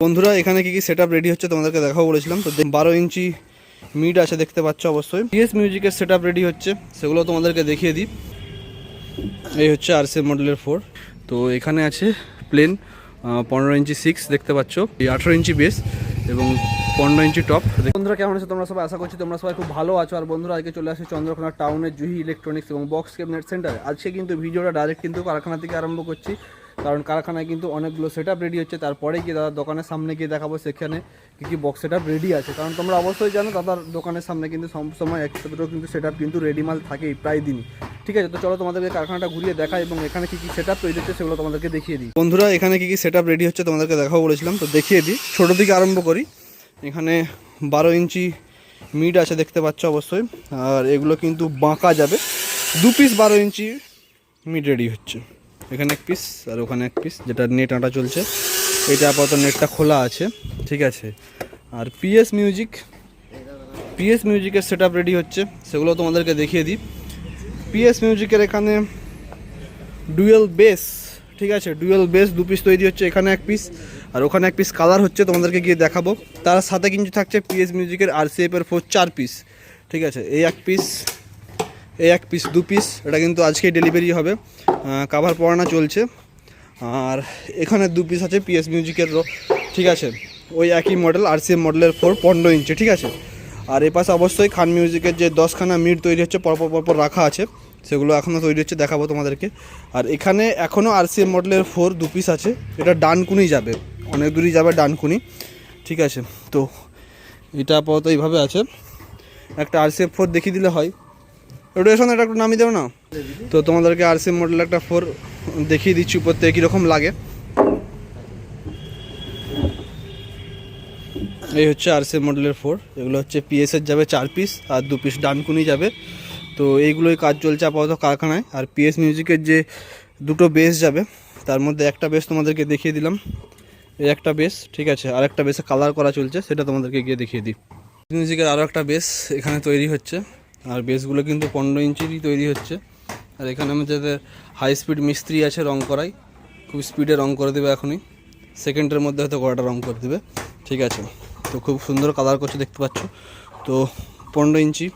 বন্ধুরা এখানে কি সেটআপ রেডি হচ্ছে তোমাদেরকে দেখাবো বলেছিলাম। তো 12 ইঞ্চি মিড আছে দেখতে পাচ্ছ অবশ্যই। পিএস মিউজিকের সেটআপ রেডি হচ্ছে, সেগুলো তোমাদেরকে দেখিয়ে দিই। এই হচ্ছে আরসিএম মডেলের 4। তো এখানে আছে প্লেন 15 ইঞ্চি 6 দেখতে পাচ্ছ, এই 18 ইঞ্চি বেস এবং 15 ইঞ্চি টপ। বন্ধুরা কেমন আছো তোমরা সবাই? আশা করছি তোমরা সবাই খুব ভালো আছো। আর বন্ধুরা আজকে চলে আসে চন্দ্রকোনা টাউনের জুহি ইলেকট্রনিক্স এবং বক্স ক্যাবিনেট সেন্টারে। আজকে কিন্তু ভিডিওটা ডাইরেক্ট কিন্তু কারখানা থেকে আরম্ভ করছি, কারণ কারখানায় কিন্তু অনেকগুলো সেটআপ রেডি হচ্ছে। তারপরে গিয়ে দাদার দোকানের সামনে গিয়ে দেখাবো সেখানে কী বক্স সেটআপ রেডি আছে। কারণ তোমরা অবশ্যই জানো দাদার দোকানের সামনে কিন্তু সবসময় একটা দুটো কিন্তু সেটআপ কিন্তু রেডি মাল থাকেই প্রায় দিনই। ঠিক আছে, তো চলো তোমাদেরকে কারখানাটা ঘুরিয়ে দেখাই এবং এখানে কী সেটআপ তৈরি হচ্ছে সেগুলো তোমাদেরকে দেখিয়ে দিই। বন্ধুরা এখানে কী সেটআপ রেডি হচ্ছে তোমাদেরকে দেখাবো বলেছিলাম, তো দেখিয়ে দিই। ছোটো থেকে আরম্ভ করি। এখানে 12 ইঞ্চি মিড আছে দেখতে পাচ্ছ অবশ্যই, আর এগুলো কিন্তু বাঁকা যাবে। 2 পিস 12 ইঞ্চি মিড রেডি হচ্ছে। এখানে এক পিস আর ওখানে এক পিস, যেটা নেট আঁটা চলছে। এটা আপাতত নেটটা খোলা আছে, ঠিক আছে। আর পিএস মিউজিকের সেটআপ রেডি হচ্ছে, সেগুলো তোমাদেরকে দেখিয়ে দিই। পিএস মিউজিকের এখানে ডুয়েল বেস, ঠিক আছে, ডুয়েল বেস 2 পিস তৈরি হচ্ছে। এখানে এক পিস আর ওখানে এক পিস কালার হচ্ছে, তোমাদেরকে গিয়ে দেখাবো। তার সাথে কিন্তু থাকছে পিএস মিউজিকের আরসিএফের 4 4 পিস, ঠিক আছে। এই এক পিস 2 পিস, এটা কিন্তু আজকেই ডেলিভারি হবে। কাভার পরানো চলছে। আর এখানে 2 পিস আছে পিএস মিউজিকেরও, ঠিক আছে। ওই একই মডেল আরসিএম মডেলের 4 15 ইঞ্চি, ঠিক আছে। আর এ পাশে অবশ্যই খান মিউজিকের যে 10খানা মিড তৈরি হচ্ছে পরপর রাখা আছে, সেগুলো এখনও তৈরি হচ্ছে, দেখাবো তোমাদেরকে। আর এখানে এখনও আরসিএম মডেলের 4 2 পিস আছে। এটা ডানকুনি যাবে, অনেক দূরই যাবে ডানকুনি, ঠিক আছে। তো এটা আপাতত এইভাবে আছে। একটা আরসিএফ 4 দেখিয়ে দিলে হয়। রোটেশন এটা একটু নামিয়ে দেবো না? তো তোমাদেরকে আরসিএম মডেল একটা 4 দেখিয়ে দিচ্ছি উপর থেকে কীরকম লাগে। এই হচ্ছে আরসিএম মডেলের 4। এগুলো হচ্ছে পিএসের যাবে 4 পিস আর 2 পিস ডানকুনি যাবে। তো এইগুলোই কাজ চলছে আপাতত কারখানায়। আর পিএস মিউজিকের যে 2টো বেস যাবে, তার মধ্যে একটা বেস তোমাদেরকে দেখিয়ে দিলাম। এই একটা বেস, ঠিক আছে। আর একটা বেসে কালার করা চলছে, সেটা তোমাদেরকে গিয়ে দেখিয়ে দিই। মিউজিকের আরও একটা বেস এখানে তৈরি হচ্ছে। আর বেসগুলো কিন্তু 15 ইঞ্চিরই তৈরি হচ্ছে। আর এখানে আমাদের হাই স্পিড মিস্ত্রি আছে, রং করাই, খুব স্পিডে রং করে দেবে এখনই। সেকেন্ডের মধ্যে হয়তো গোড়াটা রং করে দেবে, ঠিক আছে। তো খুব সুন্দর কালার করছে দেখতে পাচ্ছ। তো 15 ইঞ্চি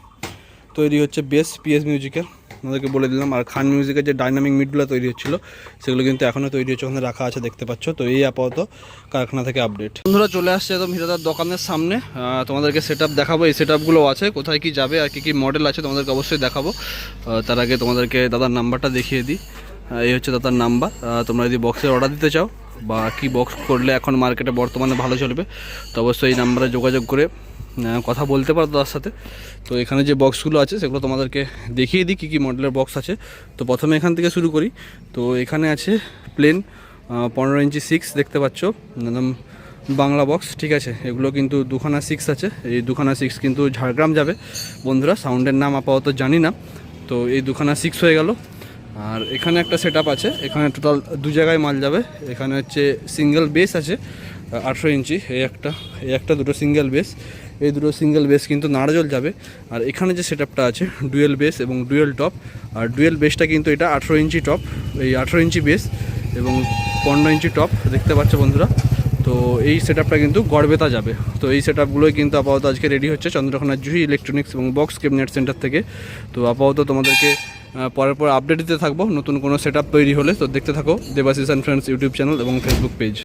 তৈরি হচ্ছে বেস পিএস মিউজিকের, আমাদেরকে বলে দিলাম। আর খান মিউজিকের যে ডাইনামিক মিটগুলো তৈরি হচ্ছিলো, সেগুলো কিন্তু এখনও তৈরি হচ্ছে, ওখানে রাখা আছে দেখতে পাচ্ছ। তো এই আপাতত কারখানা থেকে আপডেট। বন্ধুরা চলে আসছে একদম হিরাদার দোকানের সামনে। তোমাদেরকে সেটআপ দেখাবো, এই সেটআপগুলো আছে, কোথায় কি যাবে আর কী মডেল আছে তোমাদেরকে অবশ্যই দেখাবো। তার আগে তোমাদেরকে দাদার নাম্বারটা দেখিয়ে দিই। এই হচ্ছে দাদার নাম্বার। তোমরা যদি বক্সের অর্ডার দিতে চাও বা কি বক্স করলে এখন মার্কেটে বর্তমানে ভালো চলবে, তো অবশ্যই এই নাম্বারে যোগাযোগ করে কথা বলতে পারো তার সাথে। তো এখানে যে বক্সগুলো আছে সেগুলো তোমাদেরকে দেখিয়ে দিই কী মডেলের বক্স আছে। তো প্রথমে এখান থেকে শুরু করি। তো এখানে আছে প্লেন 15 ইঞ্চি 6 দেখতে পাচ্ছ, একদম বাংলা বক্স, ঠিক আছে। এগুলো কিন্তু 2খানা 6 আছে। এই 2খানা 6 কিন্তু ঝাড়গ্রাম যাবে বন্ধুরা, সাউন্ডের নাম আপাতত জানি না। তো এই 2খানা 6 হয়ে গেল। আর এখানে একটা সেটআপ আছে, এখানে টোটাল 2 জায়গায় মাল যাবে। এখানে হচ্ছে সিঙ্গেল বেস আছে 18 ইঞ্চি, এই একটা 2টো সিঙ্গেল বেস। এই 2টো সিঙ্গেল বেস কিন্তু নাড়াজল যাবে। আর এখানে যে সেটআপটা আছে ডুয়েল বেস এবং ডুয়েল টপ। আর ডুয়েল বেসটা কিন্তু এটা 18 ইঞ্চি টপ, এই 18 ইঞ্চি বেস এবং 15 ইঞ্চি টপ দেখতে পাচ্ছ বন্ধুরা। তো এই সেটআপটা কিন্তু গড়বেতা যাবে। তো এই সেটআপগুলোই কিন্তু আপাতত আজকে রেডি হচ্ছে চন্দ্রকোনার জুহি ইলেকট্রনিক্স এবং বক্স ক্যাবিনেট সেন্টার থেকে। তো আপাতত তোমাদেরকে পর আপডেট দিতে থাকবো নতুন কোনো সেটআপ তৈরি হলে। তো দেখতে থাকো Debashis and friends YouTube channel এবং ফেসবুক পেজ।